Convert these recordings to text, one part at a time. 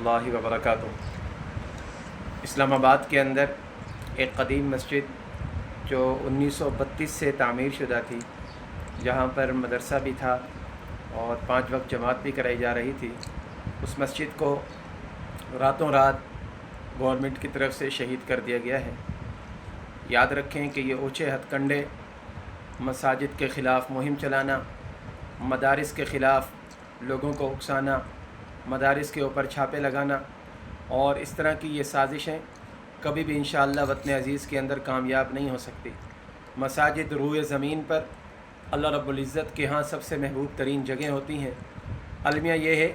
रहमतुल्लाहि व बरकातुहू। इस्लामाबाद के अंदर एक कदीम मस्जिद जो 1932 से तामीर शुदा थी, जहाँ पर मदरसा भी था और 5 वक्त जमात भी कराई जा रही थी, उस मस्जिद को रातों रात गवर्नमेंट की तरफ से शहीद कर दिया गया है। याद रखें कि ये ऊँचे हथकंडे मसाजिद के ख़िलाफ़ मुहिम चलाना, मदारिस के ख़िलाफ़ लोगों को उकसाना, मदारिस के ऊपर छापे लगाना और इस तरह की ये साजिशें कभी भी इंशाअल्लाह वतन अज़ीज़ के अंदर कामयाब नहीं हो सकती। मसाजिद रूए ज़मीन पर अल्लाह रब्बुल इज़्ज़त के यहाँ सबसे महबूब तरीन जगह होती हैं। अलमिया ये है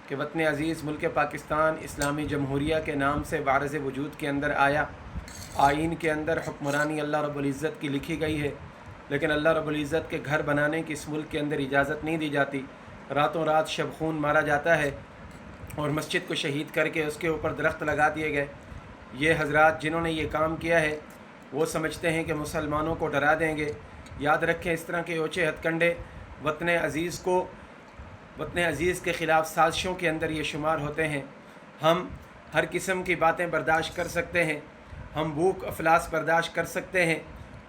कि वतन अज़ीज़ मुल्क पाकिस्तान इस्लामी जमहूरिया के नाम से वारज़ वजूद के अंदर आया। आइन के अंदर हुक्मरानी अल्लाह रब्बुल इज़्ज़त की लिखी गई है, लेकिन अल्लाह रब्बुल इज़्ज़त के घर बनाने की इस मुल्क के अंदर इजाज़त नहीं दी जाती। रातों रात शब खून मारा जाता है और मस्जिद को शहीद करके उसके ऊपर दरख्त लगा दिए गए। ये हज़रात जिन्होंने ये काम किया है वो समझते हैं कि मुसलमानों को डरा देंगे। याद रखें, इस तरह के ऊँचे हथकंडे वतन अज़ीज़ के ख़िलाफ़ साजिशों के अंदर ये शुमार होते हैं। हम हर किस्म की बातें बर्दाश्त कर सकते हैं, हम भूख अफलास बर्दाश्त कर सकते हैं,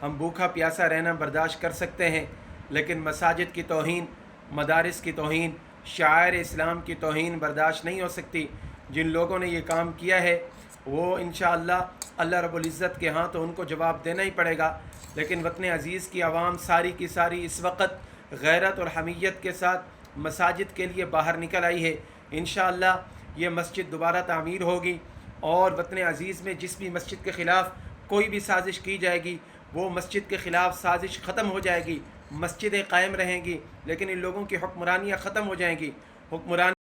हम भूखा प्यासा रहना बर्दाश्त कर सकते हैं, लेकिन मसाजिद की तौहीन, मदारिस की तौहीन, शायर इस्लाम की तौहीन बर्दाश्त नहीं हो सकती। जिन लोगों ने ये काम किया है वो इंशाअल्लाह अल्लाह रब्बुल इज़्ज़त के यहाँ तो उनको जवाब देना ही पड़ेगा। लेकिन वतन अज़ीज़ की आवाम सारी की सारी इस वक्त गैरत और हमीयत के साथ मसाजिद के लिए बाहर निकल आई है। इंशाअल्लाह ये मस्जिद दोबारा तामीर होगी और वतन अज़ीज़ में जिस भी मस्जिद के ख़िलाफ़ कोई भी साजिश की जाएगी वो मस्जिद के ख़िलाफ़ साजिश ख़त्म हो जाएगी। मस्जिदें कायम रहेंगी, लेकिन इन लोगों की हुक्मरानियाँ ख़त्म हो जाएंगी। हुक्मरान